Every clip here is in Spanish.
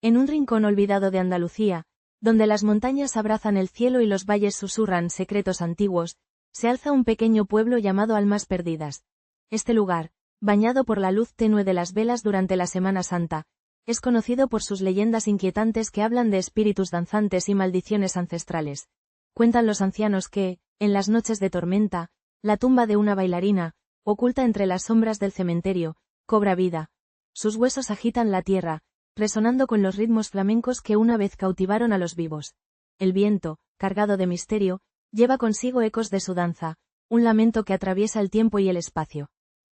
En un rincón olvidado de Andalucía, donde las montañas abrazan el cielo y los valles susurran secretos antiguos, se alza un pequeño pueblo llamado Almas Perdidas. Este lugar, bañado por la luz tenue de las velas durante la Semana Santa, es conocido por sus leyendas inquietantes que hablan de espíritus danzantes y maldiciones ancestrales. Cuentan los ancianos que, en las noches de tormenta, la tumba de una bailarina, oculta entre las sombras del cementerio, cobra vida. Sus huesos agitan la tierra, resonando con los ritmos flamencos que una vez cautivaron a los vivos. El viento, cargado de misterio, lleva consigo ecos de su danza, un lamento que atraviesa el tiempo y el espacio.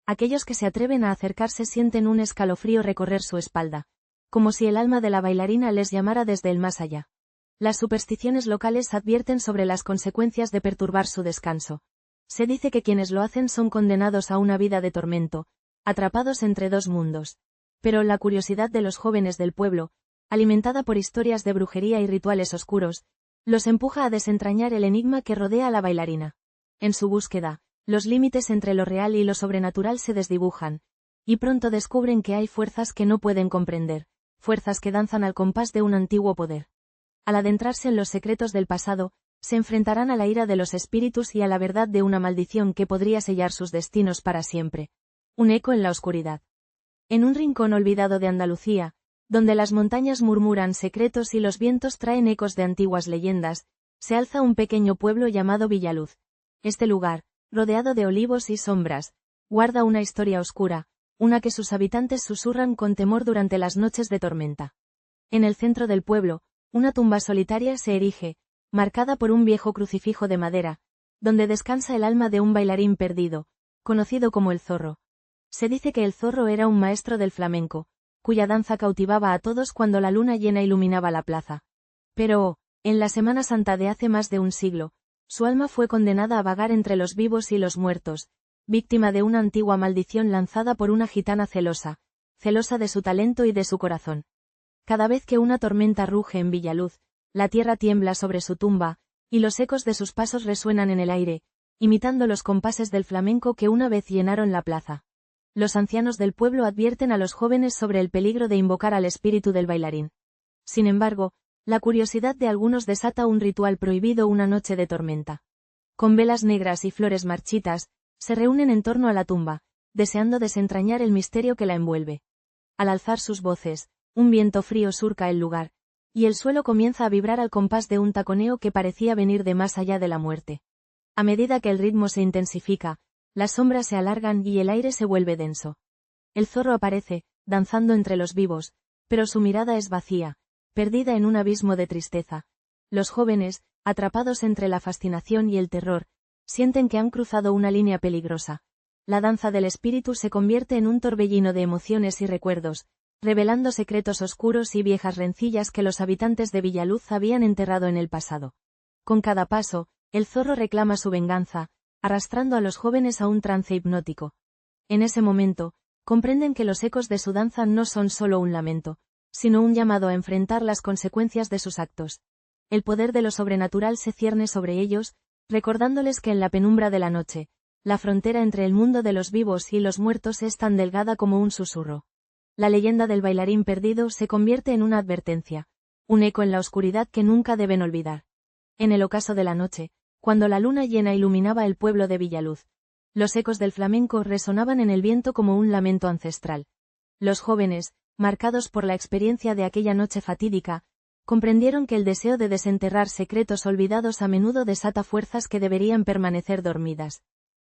Aquellos que se atreven a acercarse sienten un escalofrío recorrer su espalda, como si el alma de la bailarina les llamara desde el más allá. Las supersticiones locales advierten sobre las consecuencias de perturbar su descanso. Se dice que quienes lo hacen son condenados a una vida de tormento, atrapados entre dos mundos. Pero la curiosidad de los jóvenes del pueblo, alimentada por historias de brujería y rituales oscuros, los empuja a desentrañar el enigma que rodea a la bailarina. En su búsqueda, los límites entre lo real y lo sobrenatural se desdibujan, y pronto descubren que hay fuerzas que no pueden comprender, fuerzas que danzan al compás de un antiguo poder. Al adentrarse en los secretos del pasado, se enfrentarán a la ira de los espíritus y a la verdad de una maldición que podría sellar sus destinos para siempre. Un eco en la oscuridad. En un rincón olvidado de Andalucía, donde las montañas murmuran secretos y los vientos traen ecos de antiguas leyendas, se alza un pequeño pueblo llamado Villaluz. Este lugar, rodeado de olivos y sombras, guarda una historia oscura, una que sus habitantes susurran con temor durante las noches de tormenta. En el centro del pueblo, una tumba solitaria se erige, marcada por un viejo crucifijo de madera, donde descansa el alma de un bailarín perdido, conocido como el Zorro. Se dice que el Zorro era un maestro del flamenco, cuya danza cautivaba a todos cuando la luna llena iluminaba la plaza. Pero, en la Semana Santa de hace más de un siglo, su alma fue condenada a vagar entre los vivos y los muertos, víctima de una antigua maldición lanzada por una gitana celosa de su talento y de su corazón. Cada vez que una tormenta ruge en Villaluz, la tierra tiembla sobre su tumba, y los ecos de sus pasos resuenan en el aire, imitando los compases del flamenco que una vez llenaron la plaza. Los ancianos del pueblo advierten a los jóvenes sobre el peligro de invocar al espíritu del bailarín. Sin embargo, la curiosidad de algunos desata un ritual prohibido una noche de tormenta. Con velas negras y flores marchitas, se reúnen en torno a la tumba, deseando desentrañar el misterio que la envuelve. Al alzar sus voces, un viento frío surca el lugar, y el suelo comienza a vibrar al compás de un taconeo que parecía venir de más allá de la muerte. A medida que el ritmo se intensifica, las sombras se alargan y el aire se vuelve denso. El Zorro aparece, danzando entre los vivos, pero su mirada es vacía, perdida en un abismo de tristeza. Los jóvenes, atrapados entre la fascinación y el terror, sienten que han cruzado una línea peligrosa. La danza del espíritu se convierte en un torbellino de emociones y recuerdos, revelando secretos oscuros y viejas rencillas que los habitantes de Villaluz habían enterrado en el pasado. Con cada paso, el Zorro reclama su venganza, arrastrando a los jóvenes a un trance hipnótico. En ese momento, comprenden que los ecos de su danza no son solo un lamento, sino un llamado a enfrentar las consecuencias de sus actos. El poder de lo sobrenatural se cierne sobre ellos, recordándoles que en la penumbra de la noche, la frontera entre el mundo de los vivos y los muertos es tan delgada como un susurro. La leyenda del bailarín perdido se convierte en una advertencia, un eco en la oscuridad que nunca deben olvidar. En el ocaso de la noche, cuando la luna llena iluminaba el pueblo de Villaluz, los ecos del flamenco resonaban en el viento como un lamento ancestral. Los jóvenes, marcados por la experiencia de aquella noche fatídica, comprendieron que el deseo de desenterrar secretos olvidados a menudo desata fuerzas que deberían permanecer dormidas.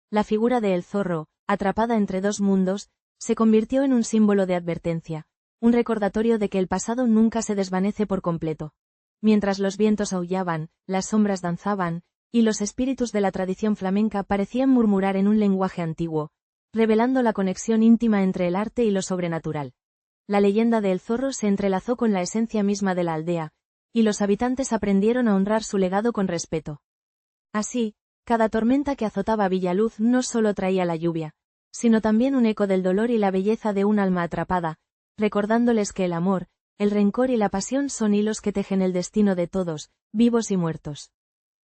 La figura de El Zorro, atrapada entre dos mundos, se convirtió en un símbolo de advertencia, un recordatorio de que el pasado nunca se desvanece por completo. Mientras los vientos aullaban, las sombras danzaban, y los espíritus de la tradición flamenca parecían murmurar en un lenguaje antiguo, revelando la conexión íntima entre el arte y lo sobrenatural. La leyenda de El Zorro se entrelazó con la esencia misma de la aldea, y los habitantes aprendieron a honrar su legado con respeto. Así, cada tormenta que azotaba Villaluz no solo traía la lluvia, sino también un eco del dolor y la belleza de un alma atrapada, recordándoles que el amor, el rencor y la pasión son hilos que tejen el destino de todos, vivos y muertos.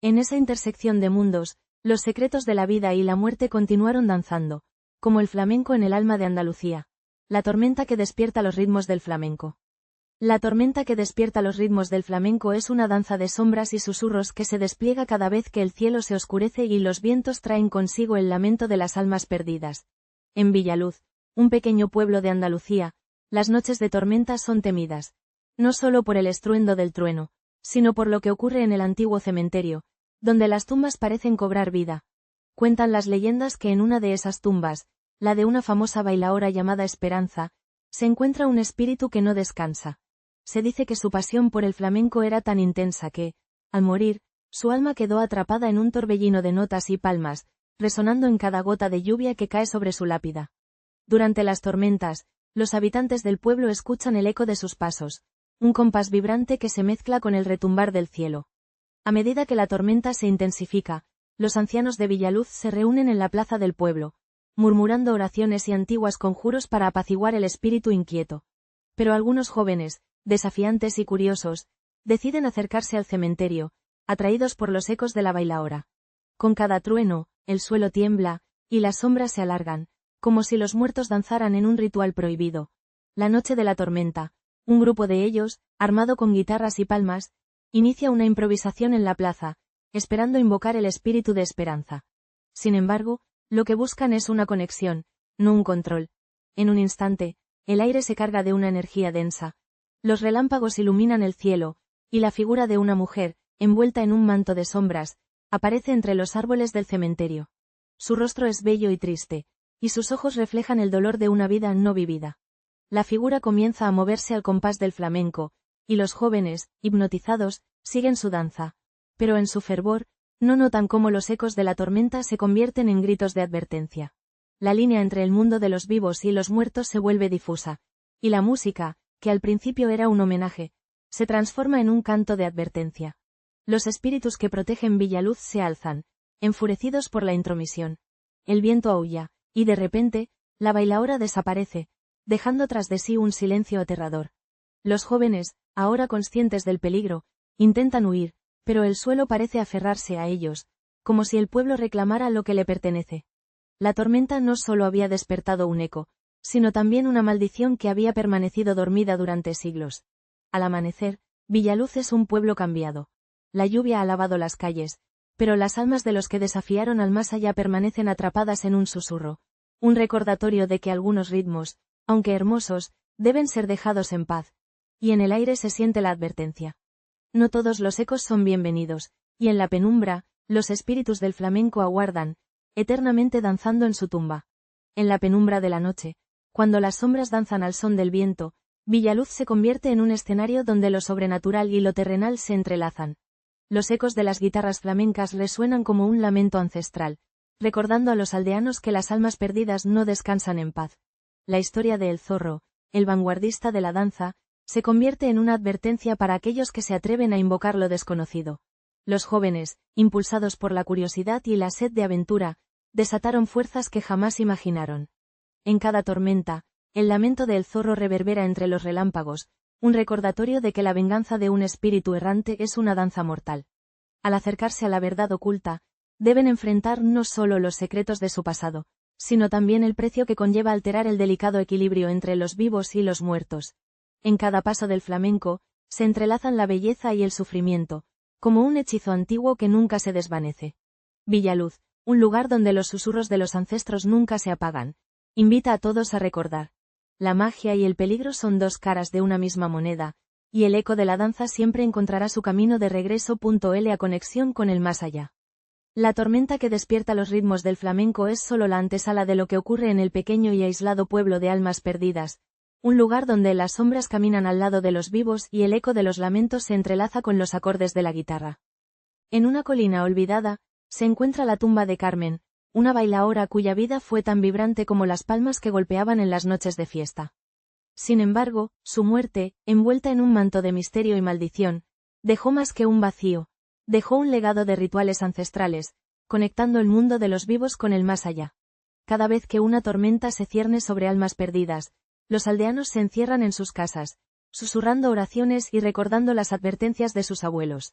En esa intersección de mundos, los secretos de la vida y la muerte continuaron danzando, como el flamenco en el alma de Andalucía, la tormenta que despierta los ritmos del flamenco. La tormenta que despierta los ritmos del flamenco es una danza de sombras y susurros que se despliega cada vez que el cielo se oscurece y los vientos traen consigo el lamento de las almas perdidas. En Villaluz, un pequeño pueblo de Andalucía, las noches de tormenta son temidas. No solo por el estruendo del trueno, sino por lo que ocurre en el antiguo cementerio, donde las tumbas parecen cobrar vida. Cuentan las leyendas que en una de esas tumbas, la de una famosa bailaora llamada Esperanza, se encuentra un espíritu que no descansa. Se dice que su pasión por el flamenco era tan intensa que, al morir, su alma quedó atrapada en un torbellino de notas y palmas, resonando en cada gota de lluvia que cae sobre su lápida. Durante las tormentas, los habitantes del pueblo escuchan el eco de sus pasos, un compás vibrante que se mezcla con el retumbar del cielo. A medida que la tormenta se intensifica, los ancianos de Villaluz se reúnen en la plaza del pueblo, murmurando oraciones y antiguos conjuros para apaciguar el espíritu inquieto. Pero algunos jóvenes, desafiantes y curiosos, deciden acercarse al cementerio, atraídos por los ecos de la bailaora. Con cada trueno, el suelo tiembla, y las sombras se alargan, como si los muertos danzaran en un ritual prohibido. La noche de la tormenta, un grupo de ellos, armado con guitarras y palmas, inicia una improvisación en la plaza, esperando invocar el espíritu de Esperanza. Sin embargo, lo que buscan es una conexión, no un control. En un instante, el aire se carga de una energía densa. Los relámpagos iluminan el cielo, y la figura de una mujer, envuelta en un manto de sombras, aparece entre los árboles del cementerio. Su rostro es bello y triste, y sus ojos reflejan el dolor de una vida no vivida. La figura comienza a moverse al compás del flamenco, y los jóvenes, hipnotizados, siguen su danza. Pero en su fervor, no notan cómo los ecos de la tormenta se convierten en gritos de advertencia. La línea entre el mundo de los vivos y los muertos se vuelve difusa, y la música, que al principio era un homenaje, se transforma en un canto de advertencia. Los espíritus que protegen Villaluz se alzan, enfurecidos por la intromisión. El viento aúlla, y de repente, la bailaora desaparece, dejando tras de sí un silencio aterrador. Los jóvenes, ahora conscientes del peligro, intentan huir, pero el suelo parece aferrarse a ellos, como si el pueblo reclamara lo que le pertenece. La tormenta no solo había despertado un eco, sino también una maldición que había permanecido dormida durante siglos. Al amanecer, Villaluz es un pueblo cambiado. La lluvia ha lavado las calles, pero las almas de los que desafiaron al más allá permanecen atrapadas en un susurro, un recordatorio de que algunos ritmos, aunque hermosos, deben ser dejados en paz, y en el aire se siente la advertencia. No todos los ecos son bienvenidos, y en la penumbra, los espíritus del flamenco aguardan, eternamente danzando en su tumba. En la penumbra de la noche, cuando las sombras danzan al son del viento, Villaluz se convierte en un escenario donde lo sobrenatural y lo terrenal se entrelazan. Los ecos de las guitarras flamencas resuenan como un lamento ancestral, recordando a los aldeanos que las almas perdidas no descansan en paz. La historia de El Zorro, el vanguardista de la danza, se convierte en una advertencia para aquellos que se atreven a invocar lo desconocido. Los jóvenes, impulsados por la curiosidad y la sed de aventura, desataron fuerzas que jamás imaginaron. En cada tormenta, el lamento del zorro reverbera entre los relámpagos, un recordatorio de que la venganza de un espíritu errante es una danza mortal. Al acercarse a la verdad oculta, deben enfrentar no solo los secretos de su pasado, sino también el precio que conlleva alterar el delicado equilibrio entre los vivos y los muertos. En cada paso del flamenco, se entrelazan la belleza y el sufrimiento, como un hechizo antiguo que nunca se desvanece. Villaluz, un lugar donde los susurros de los ancestros nunca se apagan, invita a todos a recordar. La magia y el peligro son dos caras de una misma moneda, y el eco de la danza siempre encontrará su camino de regreso. A conexión con el más allá. La tormenta que despierta los ritmos del flamenco es solo la antesala de lo que ocurre en el pequeño y aislado pueblo de almas perdidas, un lugar donde las sombras caminan al lado de los vivos y el eco de los lamentos se entrelaza con los acordes de la guitarra. En una colina olvidada, se encuentra la tumba de Carmen, una bailaora cuya vida fue tan vibrante como las palmas que golpeaban en las noches de fiesta. Sin embargo, su muerte, envuelta en un manto de misterio y maldición, dejó más que un vacío, dejó un legado de rituales ancestrales, conectando el mundo de los vivos con el más allá. Cada vez que una tormenta se cierne sobre almas perdidas, los aldeanos se encierran en sus casas, susurrando oraciones y recordando las advertencias de sus abuelos.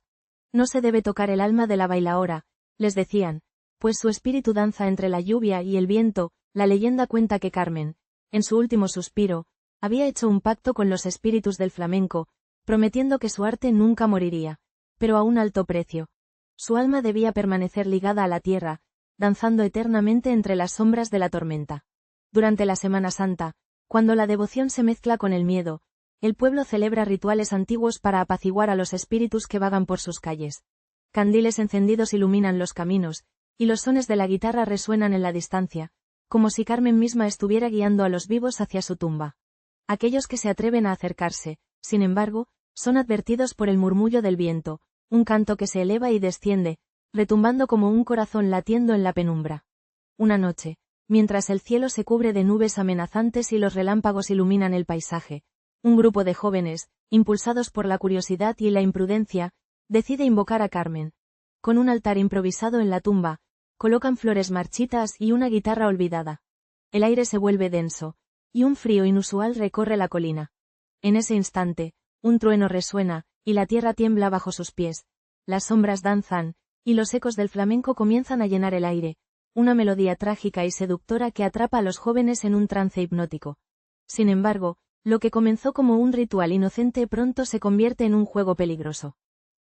No se debe tocar el alma de la bailaora, les decían, pues su espíritu danza entre la lluvia y el viento. La leyenda cuenta que Carmen, en su último suspiro, Había hecho un pacto con los espíritus del flamenco, prometiendo que su arte nunca moriría, pero a un alto precio. Su alma debía permanecer ligada a la tierra, danzando eternamente entre las sombras de la tormenta. Durante la Semana Santa, cuando la devoción se mezcla con el miedo, el pueblo celebra rituales antiguos para apaciguar a los espíritus que vagan por sus calles. Candiles encendidos iluminan los caminos, y los sones de la guitarra resuenan en la distancia, como si Carmen misma estuviera guiando a los vivos hacia su tumba. Aquellos que se atreven a acercarse, sin embargo, son advertidos por el murmullo del viento, un canto que se eleva y desciende, retumbando como un corazón latiendo en la penumbra. Una noche, mientras el cielo se cubre de nubes amenazantes y los relámpagos iluminan el paisaje, un grupo de jóvenes, impulsados por la curiosidad y la imprudencia, decide invocar a Carmen. Con un altar improvisado en la tumba, colocan flores marchitas y una guitarra olvidada. El aire se vuelve denso, y un frío inusual recorre la colina. En ese instante, un trueno resuena, y la tierra tiembla bajo sus pies, las sombras danzan, y los ecos del flamenco comienzan a llenar el aire, una melodía trágica y seductora que atrapa a los jóvenes en un trance hipnótico. Sin embargo, lo que comenzó como un ritual inocente pronto se convierte en un juego peligroso.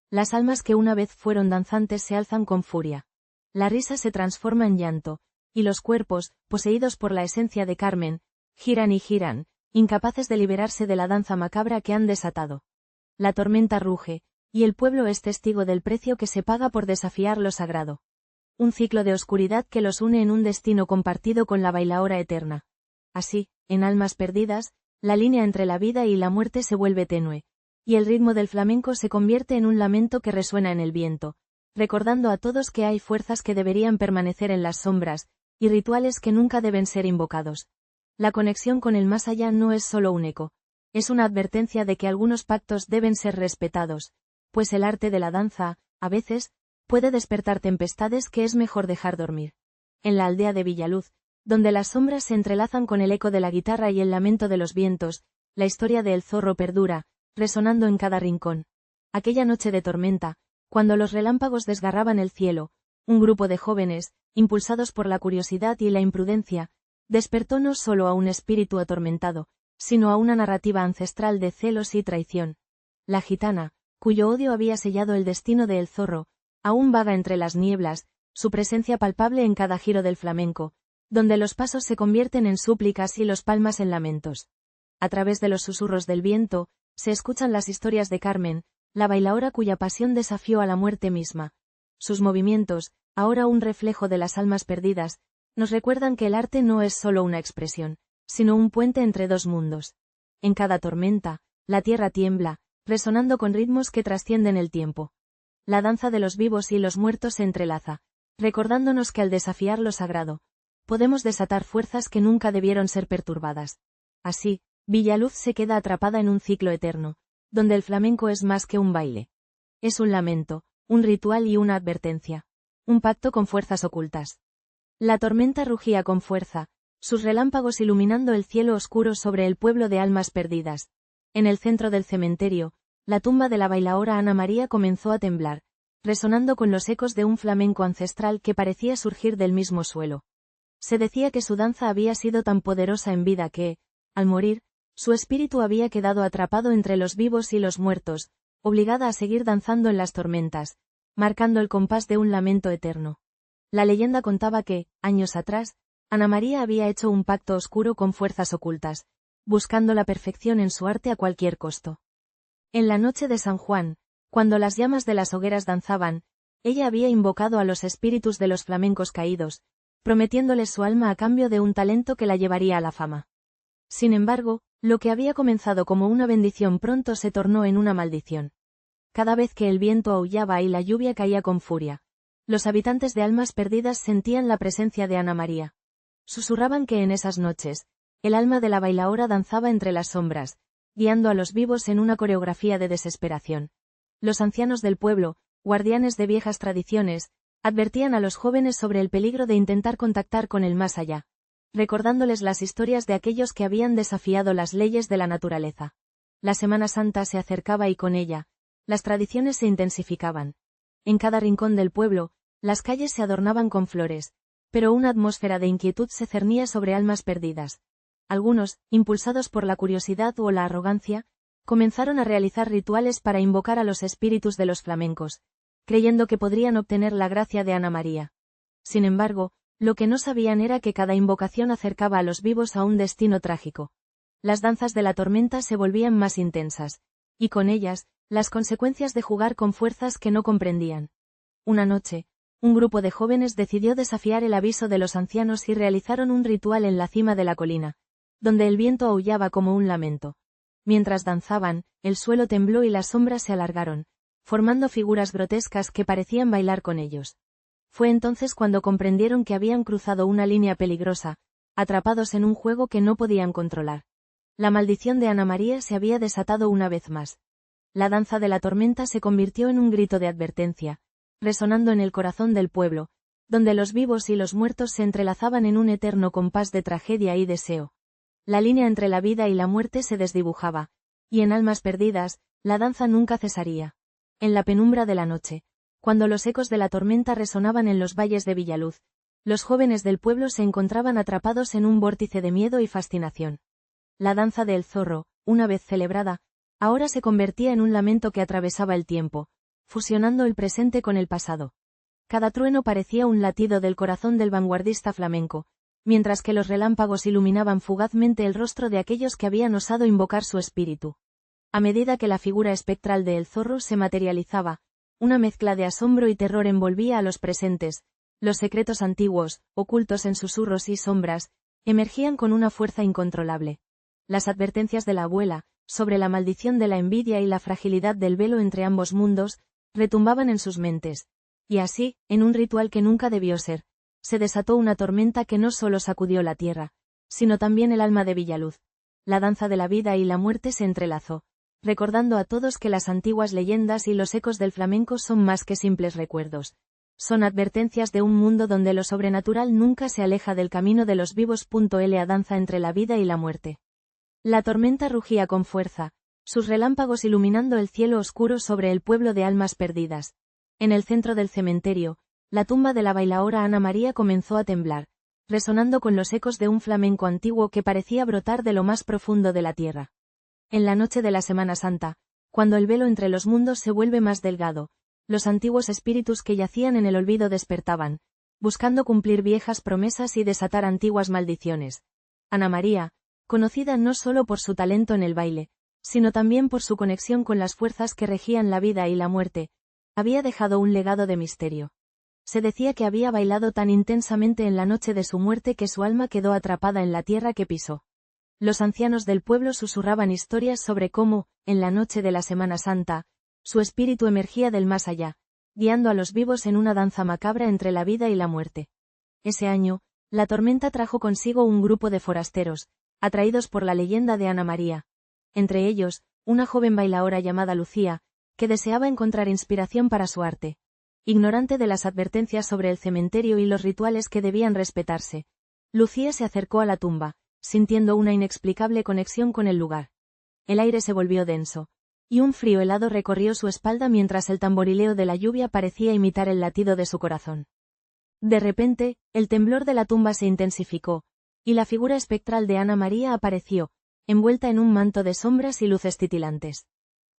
Las almas que una vez fueron danzantes se alzan con furia. La risa se transforma en llanto, y los cuerpos, poseídos por la esencia de Carmen, giran y giran, incapaces de liberarse de la danza macabra que han desatado. La tormenta ruge, y el pueblo es testigo del precio que se paga por desafiar lo sagrado. Un ciclo de oscuridad que los une en un destino compartido con la bailaora eterna. Así, en Almas Perdidas, la línea entre la vida y la muerte se vuelve tenue, y el ritmo del flamenco se convierte en un lamento que resuena en el viento, recordando a todos que hay fuerzas que deberían permanecer en las sombras, y rituales que nunca deben ser invocados. La conexión con el más allá no es solo un eco, es una advertencia de que algunos pactos deben ser respetados, pues el arte de la danza, a veces, puede despertar tempestades que es mejor dejar dormir. En la aldea de Villaluz, donde las sombras se entrelazan con el eco de la guitarra y el lamento de los vientos, la historia de El Zorro perdura, resonando en cada rincón. Aquella noche de tormenta, cuando los relámpagos desgarraban el cielo, un grupo de jóvenes, impulsados por la curiosidad y la imprudencia, despertó no solo a un espíritu atormentado, sino a una narrativa ancestral de celos y traición. La gitana, cuyo odio había sellado el destino de El Zorro, aún vaga entre las nieblas, su presencia palpable en cada giro del flamenco, donde los pasos se convierten en súplicas y los palmas en lamentos. A través de los susurros del viento, se escuchan las historias de Carmen, la bailaora cuya pasión desafió a la muerte misma. Sus movimientos, ahora un reflejo de las almas perdidas, nos recuerdan que el arte no es solo una expresión, sino un puente entre dos mundos. En cada tormenta, la tierra tiembla, resonando con ritmos que trascienden el tiempo. La danza de los vivos y los muertos se entrelaza, recordándonos que al desafiar lo sagrado, podemos desatar fuerzas que nunca debieron ser perturbadas. Así, Villaluz se queda atrapada en un ciclo eterno, donde el flamenco es más que un baile. Es un lamento, un ritual y una advertencia. Un pacto con fuerzas ocultas. La tormenta rugía con fuerza, sus relámpagos iluminando el cielo oscuro sobre el pueblo de Almas Perdidas. En el centro del cementerio, la tumba de la bailaora Ana María comenzó a temblar, resonando con los ecos de un flamenco ancestral que parecía surgir del mismo suelo. Se decía que su danza había sido tan poderosa en vida que, al morir, su espíritu había quedado atrapado entre los vivos y los muertos, obligada a seguir danzando en las tormentas, marcando el compás de un lamento eterno. La leyenda contaba que, años atrás, Ana María había hecho un pacto oscuro con fuerzas ocultas, buscando la perfección en su arte a cualquier costo. En la noche de San Juan, cuando las llamas de las hogueras danzaban, ella había invocado a los espíritus de los flamencos caídos, prometiéndoles su alma a cambio de un talento que la llevaría a la fama. Sin embargo, lo que había comenzado como una bendición pronto se tornó en una maldición. Cada vez que el viento aullaba y la lluvia caía con furia, los habitantes de Almas Perdidas sentían la presencia de Ana María. Susurraban que en esas noches, el alma de la bailaora danzaba entre las sombras, guiando a los vivos en una coreografía de desesperación. Los ancianos del pueblo, guardianes de viejas tradiciones, advertían a los jóvenes sobre el peligro de intentar contactar con el más allá, recordándoles las historias de aquellos que habían desafiado las leyes de la naturaleza. La Semana Santa se acercaba y con ella, las tradiciones se intensificaban. En cada rincón del pueblo, las calles se adornaban con flores, pero una atmósfera de inquietud se cernía sobre Almas Perdidas. Algunos, impulsados por la curiosidad o la arrogancia, comenzaron a realizar rituales para invocar a los espíritus de los flamencos, creyendo que podrían obtener la gracia de Ana María. Sin embargo, lo que no sabían era que cada invocación acercaba a los vivos a un destino trágico. Las danzas de la tormenta se volvían más intensas, y con ellas, las consecuencias de jugar con fuerzas que no comprendían. Una noche, un grupo de jóvenes decidió desafiar el aviso de los ancianos y realizaron un ritual en la cima de la colina, donde el viento aullaba como un lamento. Mientras danzaban, el suelo tembló y las sombras se alargaron, formando figuras grotescas que parecían bailar con ellos. Fue entonces cuando comprendieron que habían cruzado una línea peligrosa, atrapados en un juego que no podían controlar. La maldición de Ana María se había desatado una vez más. La danza de la tormenta se convirtió en un grito de advertencia, resonando en el corazón del pueblo, donde los vivos y los muertos se entrelazaban en un eterno compás de tragedia y deseo. La línea entre la vida y la muerte se desdibujaba, y en Almas Perdidas, la danza nunca cesaría. En la penumbra de la noche, cuando los ecos de la tormenta resonaban en los valles de Villaluz, los jóvenes del pueblo se encontraban atrapados en un vórtice de miedo y fascinación. La danza del zorro, una vez celebrada, ahora se convertía en un lamento que atravesaba el tiempo, fusionando el presente con el pasado. Cada trueno parecía un latido del corazón del vanguardista flamenco, mientras que los relámpagos iluminaban fugazmente el rostro de aquellos que habían osado invocar su espíritu. A medida que la figura espectral de El Zorro se materializaba, una mezcla de asombro y terror envolvía a los presentes, los secretos antiguos, ocultos en susurros y sombras, emergían con una fuerza incontrolable. Las advertencias de la abuela, sobre la maldición de la envidia y la fragilidad del velo entre ambos mundos, retumbaban en sus mentes. Y así, en un ritual que nunca debió ser, se desató una tormenta que no solo sacudió la tierra, sino también el alma de Villaluz. La danza de la vida y la muerte se entrelazó, recordando a todos que las antiguas leyendas y los ecos del flamenco son más que simples recuerdos. Son advertencias de un mundo donde lo sobrenatural nunca se aleja del camino de los vivos. La danza entre la vida y la muerte. La tormenta rugía con fuerza, sus relámpagos iluminando el cielo oscuro sobre el pueblo de Almas Perdidas. En el centro del cementerio, la tumba de la bailaora Ana María comenzó a temblar, resonando con los ecos de un flamenco antiguo que parecía brotar de lo más profundo de la tierra. En la noche de la Semana Santa, cuando el velo entre los mundos se vuelve más delgado, los antiguos espíritus que yacían en el olvido despertaban, buscando cumplir viejas promesas y desatar antiguas maldiciones. Ana María, conocida no solo por su talento en el baile, sino también por su conexión con las fuerzas que regían la vida y la muerte, había dejado un legado de misterio. Se decía que había bailado tan intensamente en la noche de su muerte que su alma quedó atrapada en la tierra que pisó. Los ancianos del pueblo susurraban historias sobre cómo, en la noche de la Semana Santa, su espíritu emergía del más allá, guiando a los vivos en una danza macabra entre la vida y la muerte. Ese año, la tormenta trajo consigo un grupo de forasteros, atraídos por la leyenda de Ana María. Entre ellos, una joven bailaora llamada Lucía, que deseaba encontrar inspiración para su arte. Ignorante de las advertencias sobre el cementerio y los rituales que debían respetarse, Lucía se acercó a la tumba, sintiendo una inexplicable conexión con el lugar. El aire se volvió denso, y un frío helado recorrió su espalda mientras el tamborileo de la lluvia parecía imitar el latido de su corazón. De repente, el temblor de la tumba se intensificó, y la figura espectral de Ana María apareció, envuelta en un manto de sombras y luces titilantes.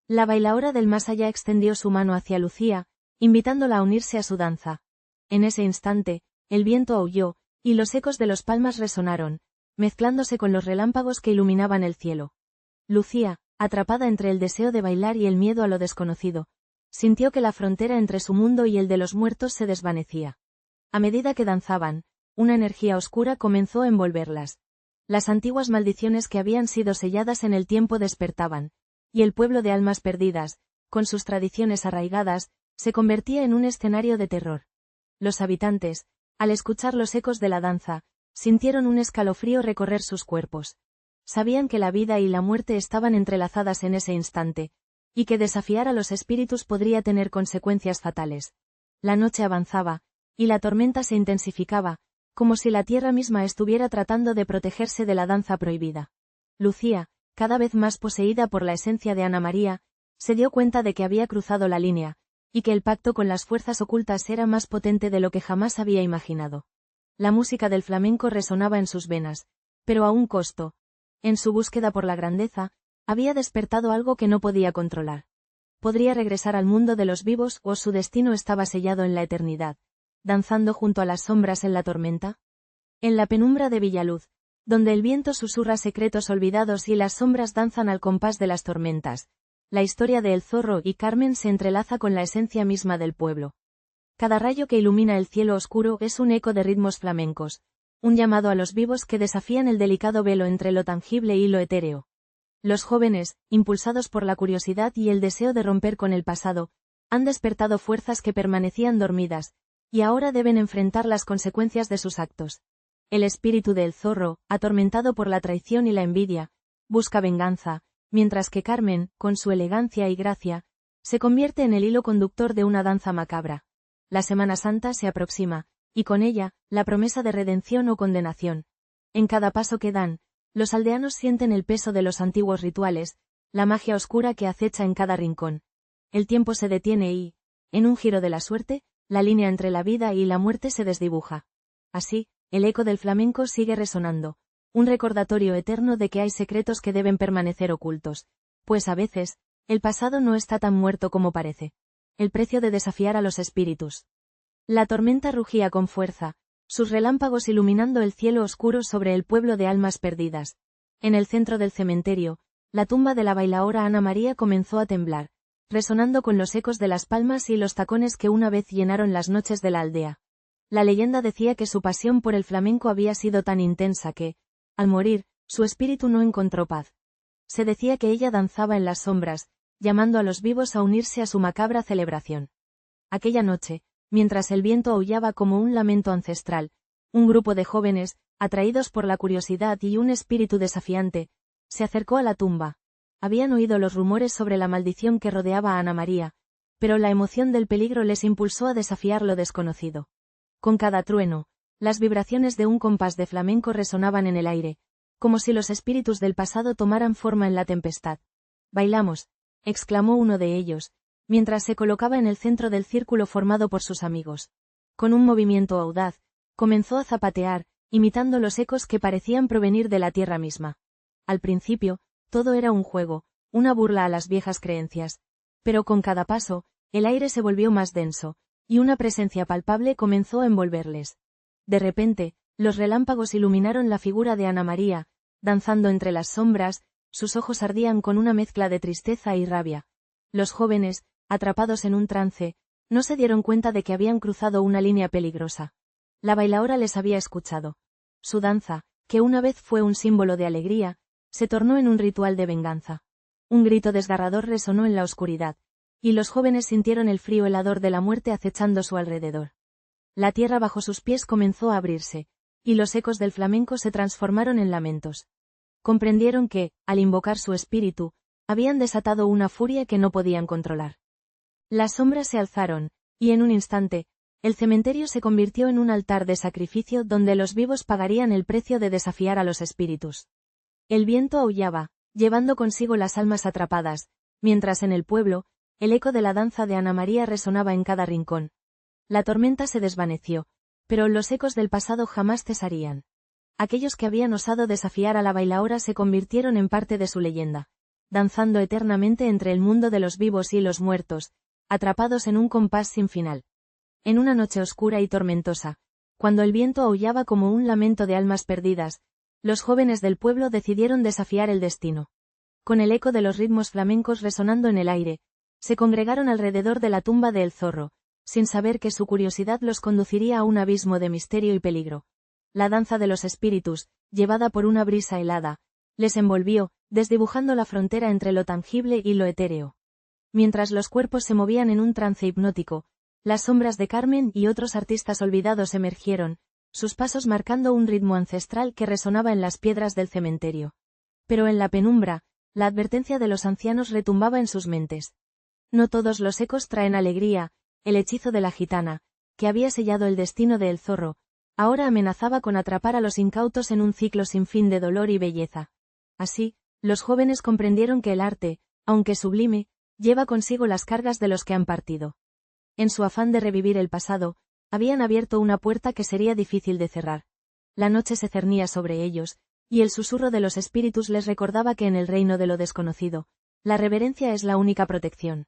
La bailaora del más allá extendió su mano hacia Lucía, invitándola a unirse a su danza. En ese instante, el viento aulló, y los ecos de los palmas resonaron, mezclándose con los relámpagos que iluminaban el cielo. Lucía, atrapada entre el deseo de bailar y el miedo a lo desconocido, sintió que la frontera entre su mundo y el de los muertos se desvanecía. A medida que danzaban, una energía oscura comenzó a envolverlas. Las antiguas maldiciones que habían sido selladas en el tiempo despertaban, y el pueblo de Almas Perdidas, con sus tradiciones arraigadas, se convertía en un escenario de terror. Los habitantes, al escuchar los ecos de la danza, sintieron un escalofrío recorrer sus cuerpos. Sabían que la vida y la muerte estaban entrelazadas en ese instante, y que desafiar a los espíritus podría tener consecuencias fatales. La noche avanzaba, y la tormenta se intensificaba, como si la tierra misma estuviera tratando de protegerse de la danza prohibida. Lucía, cada vez más poseída por la esencia de Ana María, se dio cuenta de que había cruzado la línea, y que el pacto con las fuerzas ocultas era más potente de lo que jamás había imaginado. La música del flamenco resonaba en sus venas, pero a un costo, En su búsqueda por la grandeza, había despertado algo que no podía controlar. Podría regresar al mundo de los vivos o su destino estaba sellado en la eternidad, danzando junto a las sombras en la tormenta. En la penumbra de Villaluz, donde el viento susurra secretos olvidados y las sombras danzan al compás de las tormentas, la historia de El Zorro y Carmen se entrelaza con la esencia misma del pueblo. Cada rayo que ilumina el cielo oscuro es un eco de ritmos flamencos, un llamado a los vivos que desafían el delicado velo entre lo tangible y lo etéreo. Los jóvenes, impulsados por la curiosidad y el deseo de romper con el pasado, han despertado fuerzas que permanecían dormidas, y ahora deben enfrentar las consecuencias de sus actos. El espíritu del zorro, atormentado por la traición y la envidia, busca venganza, mientras que Carmen, con su elegancia y gracia, se convierte en el hilo conductor de una danza macabra. La Semana Santa se aproxima, y con ella, la promesa de redención o condenación. En cada paso que dan, los aldeanos sienten el peso de los antiguos rituales, la magia oscura que acecha en cada rincón. El tiempo se detiene y, en un giro de la suerte, la línea entre la vida y la muerte se desdibuja. Así, el eco del flamenco sigue resonando, un recordatorio eterno de que hay secretos que deben permanecer ocultos, pues a veces, el pasado no está tan muerto como parece. El precio de desafiar a los espíritus. La tormenta rugía con fuerza, sus relámpagos iluminando el cielo oscuro sobre el pueblo de almas perdidas. En el centro del cementerio, la tumba de la bailaora Ana María comenzó a temblar, resonando con los ecos de las palmas y los tacones que una vez llenaron las noches de la aldea. La leyenda decía que su pasión por el flamenco había sido tan intensa que, al morir, su espíritu no encontró paz. Se decía que ella danzaba en las sombras, llamando a los vivos a unirse a su macabra celebración. Aquella noche, mientras el viento aullaba como un lamento ancestral, un grupo de jóvenes, atraídos por la curiosidad y un espíritu desafiante, se acercó a la tumba. Habían oído los rumores sobre la maldición que rodeaba a Ana María, pero la emoción del peligro les impulsó a desafiar lo desconocido. Con cada trueno, las vibraciones de un compás de flamenco resonaban en el aire, como si los espíritus del pasado tomaran forma en la tempestad. «Bailamos», exclamó uno de ellos, mientras se colocaba en el centro del círculo formado por sus amigos. Con un movimiento audaz, comenzó a zapatear, imitando los ecos que parecían provenir de la tierra misma. Al principio, todo era un juego, una burla a las viejas creencias. Pero con cada paso, el aire se volvió más denso, y una presencia palpable comenzó a envolverles. De repente, los relámpagos iluminaron la figura de Ana María, danzando entre las sombras, sus ojos ardían con una mezcla de tristeza y rabia. Los jóvenes, atrapados en un trance, no se dieron cuenta de que habían cruzado una línea peligrosa. La bailaora les había escuchado. Su danza, que una vez fue un símbolo de alegría, se tornó en un ritual de venganza. Un grito desgarrador resonó en la oscuridad, y los jóvenes sintieron el frío helador de la muerte acechando su alrededor. La tierra bajo sus pies comenzó a abrirse, y los ecos del flamenco se transformaron en lamentos. Comprendieron que, al invocar su espíritu, habían desatado una furia que no podían controlar. Las sombras se alzaron, y en un instante, el cementerio se convirtió en un altar de sacrificio donde los vivos pagarían el precio de desafiar a los espíritus. El viento aullaba, llevando consigo las almas atrapadas, mientras en el pueblo, el eco de la danza de Ana María resonaba en cada rincón. La tormenta se desvaneció, pero los ecos del pasado jamás cesarían. Aquellos que habían osado desafiar a la bailaora se convirtieron en parte de su leyenda, danzando eternamente entre el mundo de los vivos y los muertos, atrapados en un compás sin final. En una noche oscura y tormentosa, cuando el viento aullaba como un lamento de almas perdidas, los jóvenes del pueblo decidieron desafiar el destino. Con el eco de los ritmos flamencos resonando en el aire, se congregaron alrededor de la tumba de El Zorro, sin saber que su curiosidad los conduciría a un abismo de misterio y peligro. La danza de los espíritus, llevada por una brisa helada, les envolvió, desdibujando la frontera entre lo tangible y lo etéreo. Mientras los cuerpos se movían en un trance hipnótico, las sombras de Carmen y otros artistas olvidados emergieron, sus pasos marcando un ritmo ancestral que resonaba en las piedras del cementerio. Pero en la penumbra, la advertencia de los ancianos retumbaba en sus mentes. No todos los ecos traen alegría, el hechizo de la gitana, que había sellado el destino de El Zorro, ahora amenazaba con atrapar a los incautos en un ciclo sin fin de dolor y belleza. Así, los jóvenes comprendieron que el arte, aunque sublime, lleva consigo las cargas de los que han partido. En su afán de revivir el pasado, habían abierto una puerta que sería difícil de cerrar. La noche se cernía sobre ellos, y el susurro de los espíritus les recordaba que en el reino de lo desconocido, la reverencia es la única protección.